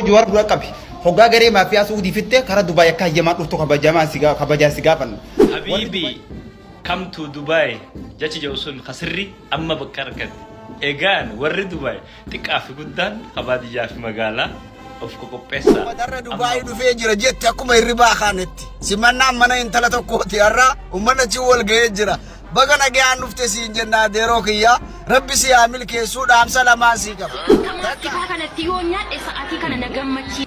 جوار رقبي هوغا غري مافيا سعودي فيته كرا دبي كايما دفتو كبجما سيغا كبجا سيغا فن حبيبي come to Dubai جاتي جوسون خسري اما بكركت ايغان ور دبي تقاف قدان خبادي جاف مغالا افكو بيسا مدار دبي دو فيجرا جيت اكما الربا خانتي سيمنا منا انت لا تكوتي ارا ومنا تشول غيجرا بغنا غيان نفتسي جنا ديروكيا ربي سيعمل كيسو دام سلامان سيغا كما كانت تيونيا اساتي كان نغمچي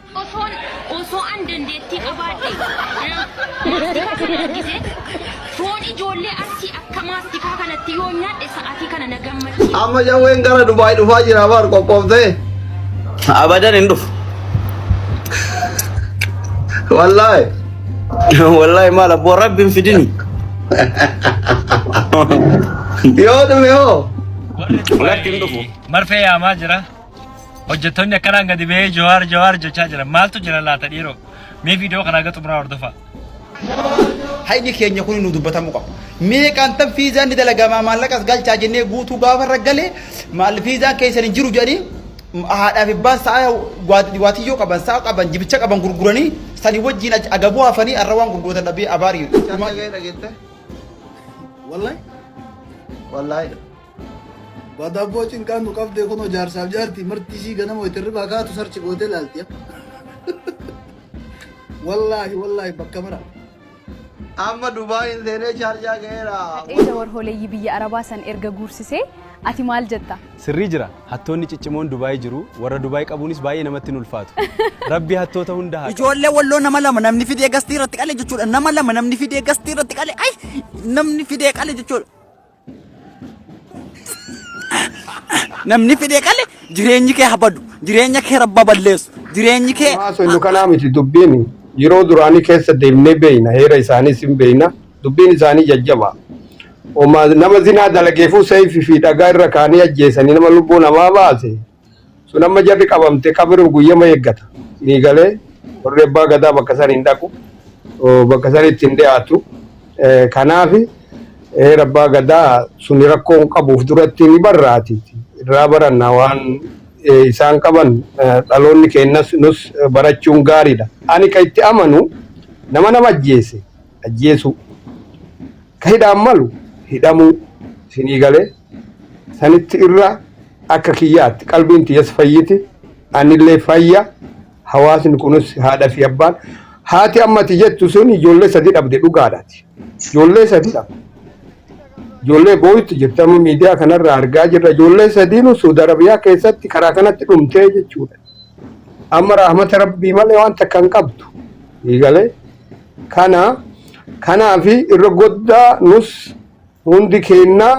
اوسون اندندتي ابادي فون اجولي ارتي كما كانت تيونيا اساتي كان نغمچي اما جاوين غرا دبي دو فاجرا بار كوبوفته ابدا ندف والله ما لبو ربي في ديني يودم يو لكن ندفو مرفي يا ماجرا hojjettoonni akkana gadi bee jawar jechaa jira maaltu jira laata dhiiroo mee viidiyoo kana gatu biraa hordofa hayni keenya kun nu dubbatamu qaba mee kan tan fiizaan dalagama maallaqas galchaa jennee guutuu gaafa raggale maal fiizaan keessan hin jiru jedhani haadhaa fi abbaan sa'a waatiyyoo qaban sa'a qaban jibicha qaban gurguranii sani wajjin agabuu hafanii arrawaan gurguratan dhabee abaarii wallahi Badaboo cinqaan nu qabdee kunoo jaarsaaf jaartii martisii ganama itti baakaatu sarchi gootee laaltiya. Wallaahi bakka mara. amma Dubai seenee chaarjaa ga'eera. Eeda warhoolee biyya Arabaa san erga guursisee ati maal jetta? Sirrii jira. Hattoonni ciccimoon Dubai jiru. Warra Dubai qabuunis baay'ee namatti ulfaatu. Rabbi hattoota hunda haa. Ijoollee walloo nama lama namni fidee gastii irratti qale jechuudha. Nama lama namni fidee gastii irratti qale. Ay namni fidee qale jechuudha. namni fidee qale jireenyi kee habadu jireenya kee rabba balleessu jireenyi kee maaso innu kana miti dubbiin yeroo duraanii keessa deemnee beeyna heera isaanii sin beeyna dubbiin isaanii jajjaba oma nama zinaa dalageefuu sayfi fi dhagaa irra kaanii ajjeesanii nama lubbuu namaa baase sun amma jarri qabamte qabru guyyama eeggata ni galee warri abbaa gadaa bakka san hin dhaqu bakka san ittiin dhiyaatu kanaafi rabbaa gadaa sun rakkoon qabuuf duratti ni barraati irraa barannaa waan isaan qaban dhaloonni keenyas nus barachuun gaariidha ani ka itti amanu nama ajjeesu ka hidhaan malu hidhamuu sinii galee sanitti irra akka kiyyaatti qalbiin tiyas fayyiti anillee fayya hawaasni kunus haadha fi abbaan haati ammati jettu sun ijoollee sadi dhabde dhugaadhaati ijoollee sadi dhabde ijoollee boo'itti jirtamu miidiyaa kanarraa argaa jirra ijoollee sadiinu Saudi Arabiyaa keessatti karaa kanatti dhumtee jechuudha amma rahmata rabbii malee waan takka hin qabdu eegalee kanaafi irra goddaa nus hundi keenya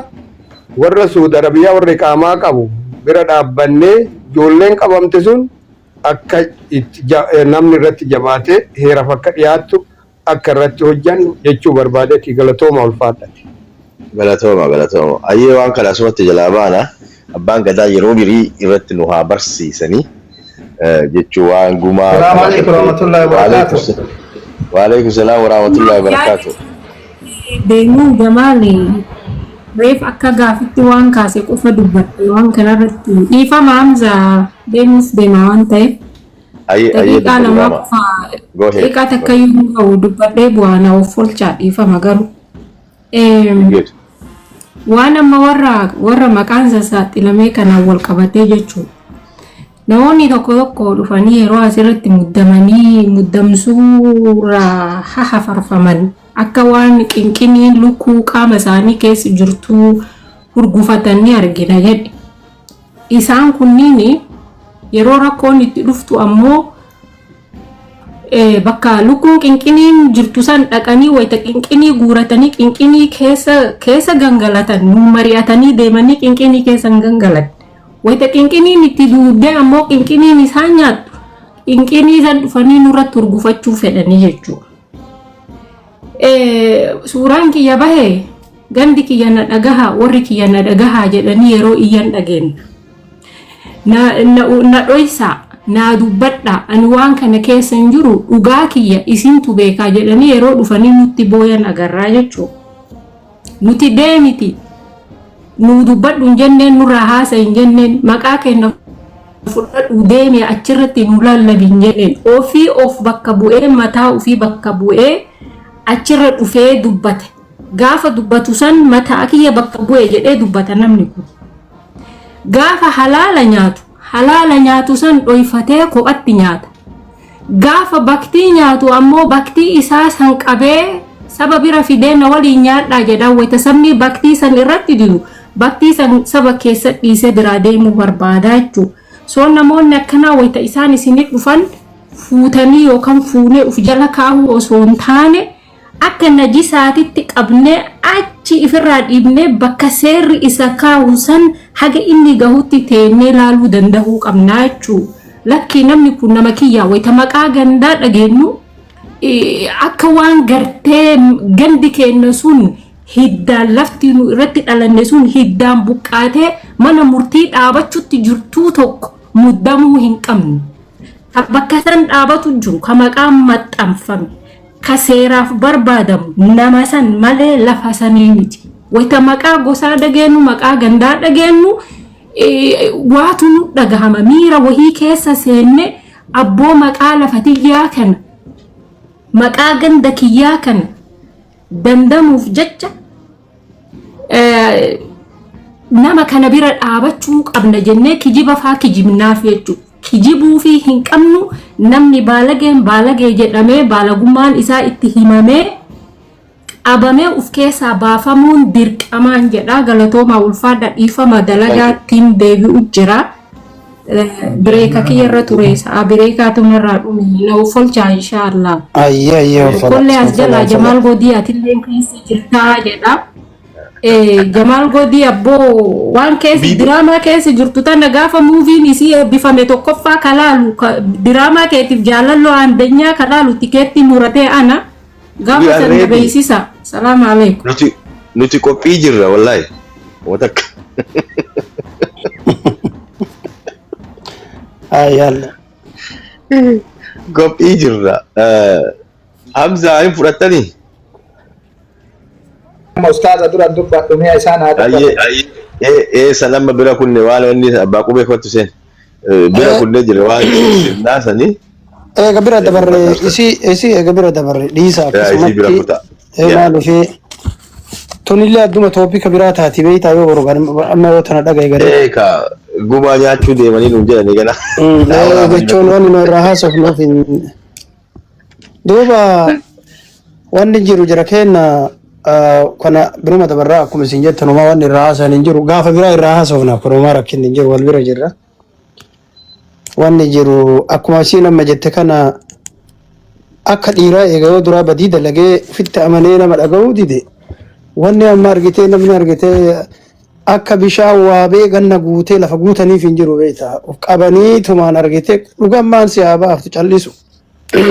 warra Saudi Arabiyaa warra iqaamaa qabu bira dhaabbannee ijoolleen qabamte sun akka namni irratti jabaatee heeraaf akka dhiyaattu akka irratti hojjannu jechuu barbaadeeti galatooma ulfaadhati. Galatooma ayyee waan kana asumatti jalaa baana abbaan gadaa yeroo birii irratti nu haa barsiisanii jechuu waan gumaa Assalamu alaikum warahmatullahi wabarakatuh. Wa alaikum salaam warahmatullahi wabarakatuh. Deemuu jamaali reef akka gaafitti waan kaase qofa dubbadhe waan kanarratti dhiifama Hamza deemus deema waan ta'eef daqiiqaa lama qofa daqiiqaa takka yoo ta'u dubbadhee bu'aana of olchaa dhiifama garuu waan amma warra maqaan saaxilamee kanaan wal qabatee jechuudha. Namoonni tokko dhufanii yeroo asirratti muddamsuura hafarfaman akka waan qinqiniin lukkuu qaama isaanii keessa jirtu hurgufatanii argina jedhe. Isaan kunniin yeroo rakkoon itti dhuftu ammoo bakka lukkuun qinqiniin jirtu san dhaqanii wayita qinqinii guuratanii qinqinii keessa gangalatan nu mari'atanii deemanii qinqinii keessa gangalatan wayita qinqiniin itti duudee ammoo qinqiniin isaan nyaattu qinqinii san dhufanii nurratti hurgufachuu fedhanii jechuudha. Suuraan kiyya bahee gandi kiyya na dhagaha warri kiyya na dhagaha jedhanii yeroo iyyan dhageenya na dhoysaa naa dubbadha ani waan kana keessa hin jiru dhugaa kiyya isintu beekaa jedhanii yeroo dhufanii nutti booyan agarraa jechuudha. Nuti deemiti nu dubbadhu hin jenneen nurraa haasa hin jenneen maqaa keenya fudhadhu deemee achirratti nu lallabin jedheen ofii of bakka bu'ee mataa ofii bakka bu'ee achirra dhufee dubbate. Gaafa dubbatu san mataa kiyya bakka bu'ee jedhee dubbata namni kun. Gaafa halaala nyaatu san dhoyfatee kophatti nyaata. Gaafa baktii nyaatu ammoo baktii isaa san qabee saba bira fidee na waliin nyaadhaa jedha wayita sabni baktii san irratti didu baktii san saba keessa dhiisee biraa deemuu barbaadaa jechuudha. So namoonni akkanaa wayita isaan isinit dhufan fuutanii yookaan fuunee uf jala kaa'uu osoo hin taane akka najisaatitti qabnee achi ifirraa dhiibnee bakka seerri isa kaa'u san haga inni gahutti teennee laaluu danda'uu qabnaa jechuudha. Lakkii namni kun nama kiyyaa wayita maqaa gandaa dhageenyu akka waan gartee gandi keenya sun hiddaan lafti nu irratti dhalanne sun hiddaan buqqaatee mana murtii dhaabachuutti jirtuu tokko muddamuu hin qabnu. Bakka san dhaabatu jiru ka maqaan maxxanfame ka seeraaf barbaadamu nama san malee lafa sanii miti. Wayita maqaa gosaa dhageenyu maqaa gandaa dhageenyu waatu nu dhagahama miira wahii keessa seenne abboo maqaa lafatiyyaa kana maqaa ganda kiyyaa kana dandamuuf jecha nama kana bira dhaabachuu qabna jennee kijiba faa kijibnaaf jechuudha. Kijibuu fi hin qabnu namni baalagee jedhamee baalagummaan isaa itti himamee qabamee uf keessaa baafamuun dirqamaan jedha. Galatoomaa ulfaadha dhiifama dalagaattiin deebi'u jira. Bireeka kiyyarra ture sa'a bireekaatu narraa dhume na ufolchaa inshaallah. Kollee as jalaa Jamaal Godii atillee keessa jirtaa jedha. Jamaal Godii abboo waan keessa diraamaa keessa jirtu tana gaafa muuviin isii eebbifame tokkoffaa kalaalu diraamaa keetiif jaalalloo aandanyaa kalaalu tikeetti muratee ana gaafa sana beeksisa. Salaamu alaikum. Nuti qophii jirra wallahi. Watakka. Ayalla. Qophii jirra. Hamza hin fudhattanii? Ustaaza dura dubbadhu mee isaan haa dubbadhu. Sanamma bira kunne waan inni abbaa qubee kottu seen. Bira kunne jira waan naasanii. Eega bira dabarre isii eega bira dabarre dhiisa akkasumatti. Maaliif tunillee adduma toopika biraa taati beeytaa yoo borgan amma yoo tana dhagaye garee. Gumaa nyaachuu deemanii nuun jedhanii gana. Jechuun wanni nu irraa haasofnuuf duuba wanni jiru jira kenna kana biruma dabarraa akkuma isin jettan uumaa wanni irraa haasan hin jiru gaafa biraa irraa haasofna kunumaa rakkinni hin jiru wal bira jirra. Wanni jiru akkuma isiin amma jette kana akka dhiiraa eega yoo duraa badii dalagee fitti amanee nama dhaga'uu dide wanni amma argitee namni argitee akka bishaan waabee ganna guutee lafa guutaniif hin jiru beektaa of qabanii tumaan argitee dhugammaan si'aa baaftu callisu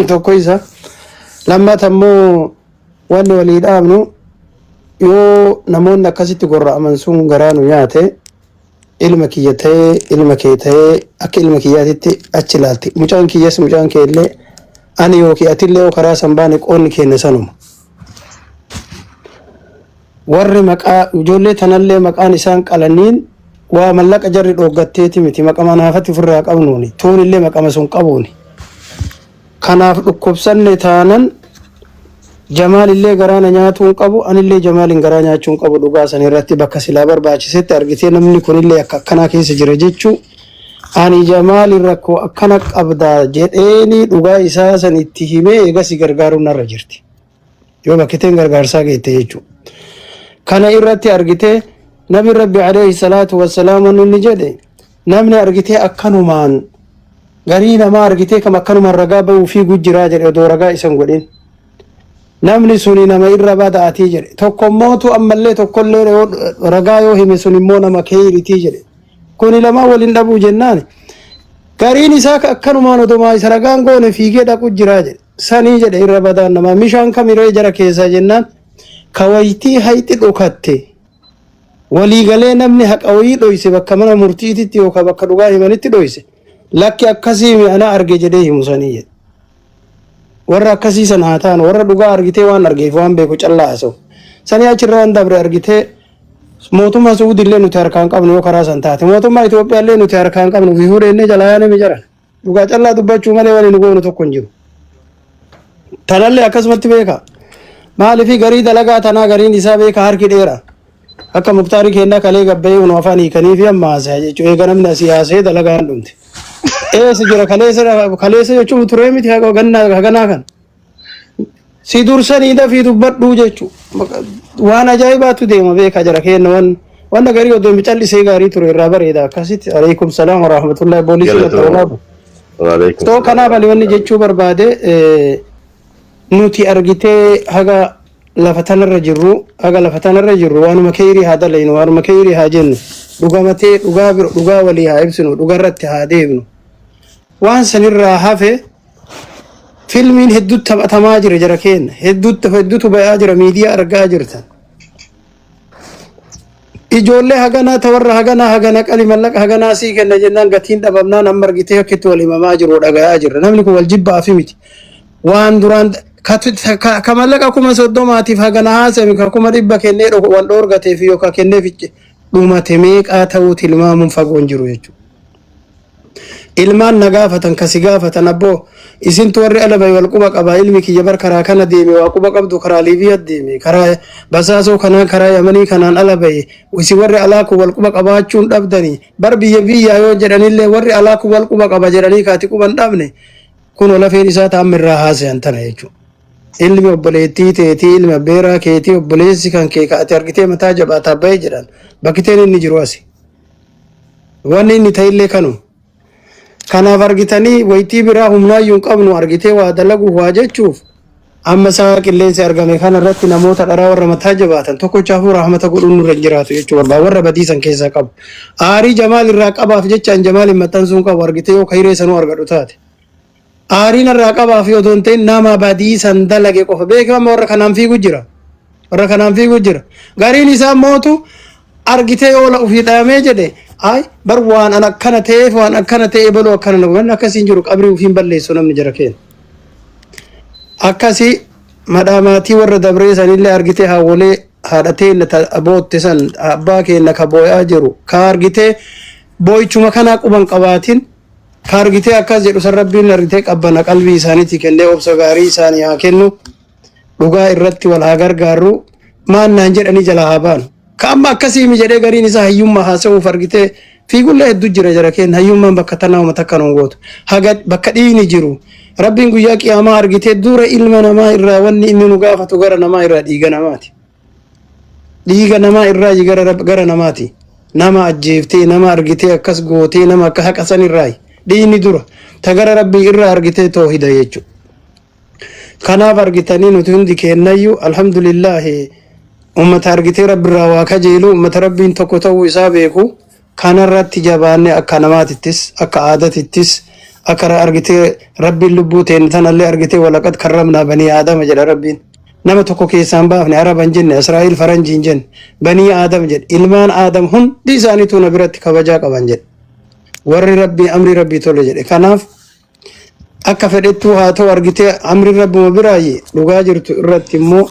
tokko isa lammata immoo wanni walii dhaabnu yoo namoonni akkasitti gorra'aman sun garaanu nyaate ilma kiyya ta'ee ilma kee ta'ee akka ilma kiyyaatitti achi ilaalti mucaan kiyyas mucaan kee illee ani yookiin atillee yoo karaa san baane qoonni keenya sanuma. Warri maqaa ijoollee tanallee maqaan isaan qalaniin waa mallaqa jarri dhooggatteeti miti maqama naafatti ofirraa qabnuuni tuunillee maqama sun qabuuni. Kanaaf dhukkubsanne taanan Jamaalillee garaana nyaatuun qabu anillee Jamaaliin garaa nyaachuun qabu dhugaa san irratti bakka silaa barbaachisetti argitee namni kunillee akka akkanaa keessa jira jechuu ani Jamaaliin rakkoo akkana qabda jedheeni dhugaa isaa san itti himee eegas gargaaruun narra jirti. Yoo bakkiteen gargaarsaa geette jechuudha. Kana irratti argitee Nabi Rabbi alayhi salaatu wassalaam inni jedhe namni argitee akkanumaan garii namaa argitee kam akkanumaan ragaa bahuu fi gujjiraa jedhe odoo ragaa isan godhin. Namni suni nama irra badaatii jedhe tokkommootu ammallee tokkollee ragaa yoo hime sun immoo nama keeyritii jedhe kuni lama waliin dhabuu jennaan gariin isaa akkanumaan odomaa isa ragaan goone fiigee dhaqu jiraa jedhe sanii jedhe irra badaan nama mishaan kamiree jara keessaa jennaan kawaytii hayxi dhukatte waliigalee namni haqa wayii dhoyse bakka mana murtiititti yookaan bakka dhugaa himanitti dhoyse lakki akkasii mi'ana arge jedhee himu sanii jedhe. Warra akkasiisan haa ta'an warra dhugaa argitee waan argeef waan beeku callaa haasa'u sanii achirra waan dabre argitee mootummaa Suudii illee nuti harkaan qabnu yoo karaa san taate mootummaa Itoophiyaa illee nuti harkaan qabnu fi fuudhee jalaa yaanee mijaran dhugaa callaa dubbachuu malee waliin goonu tokko hin jiru. Tanallee akkasumatti beeka maaliif garii dalagaa tanaa gariin isaa beeka harki dheera akka muktaarii kennaa kalee gabbee unu afaan hiikanii fi amma haasaa jechuudha eega namni asii haasee dalagaan dhumte. Eessa jira kaleessa jechuun turee miti haganaa kan si dursanii dafii dubbadhuu jechuudha waan ajaa'ibaatu deema beeka jira kenna waan garii oddoo micallisee gaarii ture irraa bareeda akkasitti alaikum salaam wa rahmatullahi boolisii lattawalaabu. Too kanaaf ani wanni jechuu barbaade nuti argitee haga lafa tanarra jirru waanuma keerii haa dalaynu waanuma keerii haa jennu dhugamatee dhugaa walii haa ibsinu dhugarratti haa deemnu waan sanirraa hafe filmiin hedduutu taphatamaa jira jara keenya hedduutu ba'aa jira miidiyaa argaa jirtan ijoollee haganaa tawarra hagana qali mallaqa haganaa sii kenna jennaan gatiin dhabamnaan amma argitee akkitti wal himamaa jiru dhagayaa jirra namni kun wal jibbaa fi miti waan duraan ka mallaqa 30,000tiif hagana haasami ka 100 kennee wal dhoorgateef yookaan kennee fiche dhumate meeqaa ta'uu tilmaamuun fagoon jiru jechuudha. Ilmaan na gaafatan kasi gaafatan abboo isintu warri alabay wal quba qaba ilmi kiyya bar karaa kana deeme waa quba qabdu karaa liibiyaa deeme karaa basaasoo kanaan karaa yamanii kanaan alabay isi warri alaaku wal quba qabaachuun dhabdanii bar biyya yoo jedhanillee warri alaaku wal quba qaba jedhanii kaati quban dhabne kun lafeen isaa taammirraa haasayan tana jechuudha. Ilmi obboleettii teetii ilmi abbeeraa keetii obboleessi kan kee kaati argitee mataa jabaataa bahee jedhan bakkiteen inni jiru asi wanni inni ta'illee kanuma. Kanaaf argitanii waytii biraa humnaayyuun qabnu argitee waa dalaguuf waa jechuuf amma isaa qilleensi argame kana irratti namoota dharaa warra mataa jabaatan tokkochaafuu rahmata godhuun nurra hin jiraatu jechuudha warra badiisan keessaa qabu. Aarii Jamaal irraa qabaaf jechaan Jamaal hin maxxansuun qabu argitee yoo kayree sanuu argadhu taate. Aariin irraa qabaaf yoo ta'in nama badiisan dalage qofa beekama warra kanaan fiigu jira. Gariin isaa mootu argitee oola ofii dhaamee jedhe ay bar waan an akkana ta'e baloo akkana namni akkasiin jiru qabrii ufiin balleessu namni jara keenya. Akkasii madhaamaatii warra dabree sanillee argitee hawwalee haadhatee bootte san abbaa keenya ka boo'aa jiru ka argitee boo'ichuma kanaa quban qabaatiin ka argitee akkas jedhu san rabbiin argitee qabbana qalbii isaaniitti kennee obsa gaarii isaanii haa kennu dhugaa irratti wal haa gargaarru maannaan jedhanii jala haa baanu. Kama akkasii mi jedhee gariin isaa hayyummaa haasa'uuf argitee fiigullee hedduu jira jara keenya hayyummaan bakka tanaa uummata akkanaan gootu haga bakka dhiigni jiru rabbiin guyyaa qiyaamaa argitee dura ilma namaa irraa wanni inni nu gaafatu gara namaa irraa dhiiga namaati. Dhiiga namaa irraa gara namaati. Nama ajjeeftee nama argitee akkas gootee nama akka haqasan irraa dhiigni dura ta gara rabbii irraa argitee toohida jechuudha. Kanaaf argitanii nuti hundi kennayyuu alhamdulillaahi ummata argitee rabbiirraa waa kajeelu ummata rabbiin tokko ta'uu isaa beeku kanarratti jabaanne akka namaatittis akka aadatittis akka argitee rabbiin lubbuu ta'e tanallee argitee walaqad karramnaa banii aadama jedha rabbiin nama tokko keessaan baafne araban jenne israa'il faranjiin jenne banii aadam jedhe ilmaan aadam hundi isaaniitu na biratti kabajaa qaban jedhe warri rabbii amri rabbii tole jedhe kanaaf akka fedhettuu haa ta'u argitee amri rabbuma biraayi dhugaa jirtu irratti immoo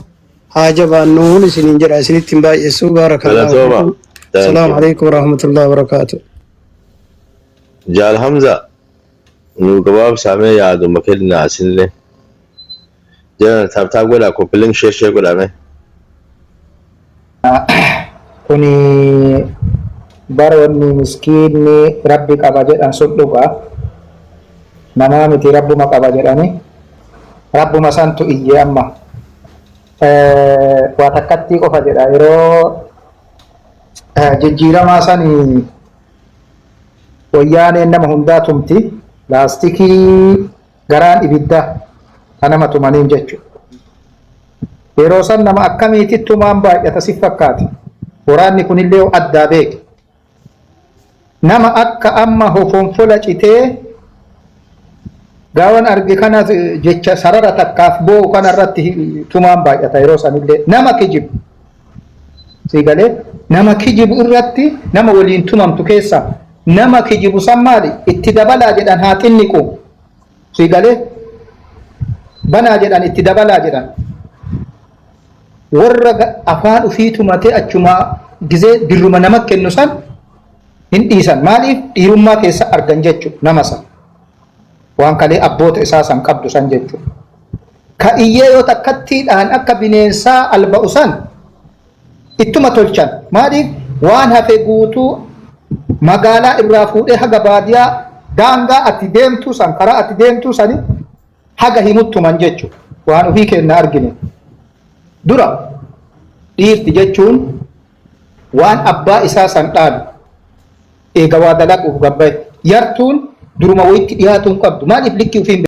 haja baannuun isiniin jedha isinitti hin baay'eessu baarakallahu. Assalamu alaikum warahmatullahi wabarakatuh. Jaal Hamza nu gabaab saamee yaadu makelina asinle jana tabtaa godha koppiling shee godhame. Kuni bara wanni miskiinni rabbi qaba jedhan sun dhugaa namaa miti rabbuma qaba jedhani rabbuma santu iyyee amma waa takkatti qofa jedha yeroo jijjiiramaa sanii wayyaaneen nama hundaa tumti laastikii garaan ibidda ka nama tumaniin jechuudha. Yeroo san nama akkamiitti tumaan baay'ata si fakkaate waraanni kunillee addaa beeke nama akka amma hofonfola citee gaawan arge kana jecha sarara takkaaf boo kana irratti tumaan baay'ata yeroo sanillee nama kijibu sigalee nama kijibu irratti nama waliin tumamtu keessa nama kijibu san maali itti dabalaa jedhan haa xinniqu sigalee banaa jedhan itti dabalaa jedhan warra afaan ufii tumatee achuma gizee dirruma nama kennu san hin dhiisan. Maaliif dhiirummaa keessa argan jechuudha nama san. Waan kalee abboota isaa san qabdu san jechuudha. Ka iyyee yoo takkattiidhaan akka bineensaa alba'u san ittuma tolchan. Maaliif waan hafe guutuu magaalaa irraa fuudhee haga baadiyaa daangaa ati deemtuu san karaa ati deemtuu sani haga himuttuman jechuudha. Waan ofii kenna argine. Dura dhiirti jechuun waan abbaa isaa san dhaalu eega waa dalaquuf gabbaa'e yartuun duruma wayitti dhiyaatuun qabdu. Maaliif likkii ofiin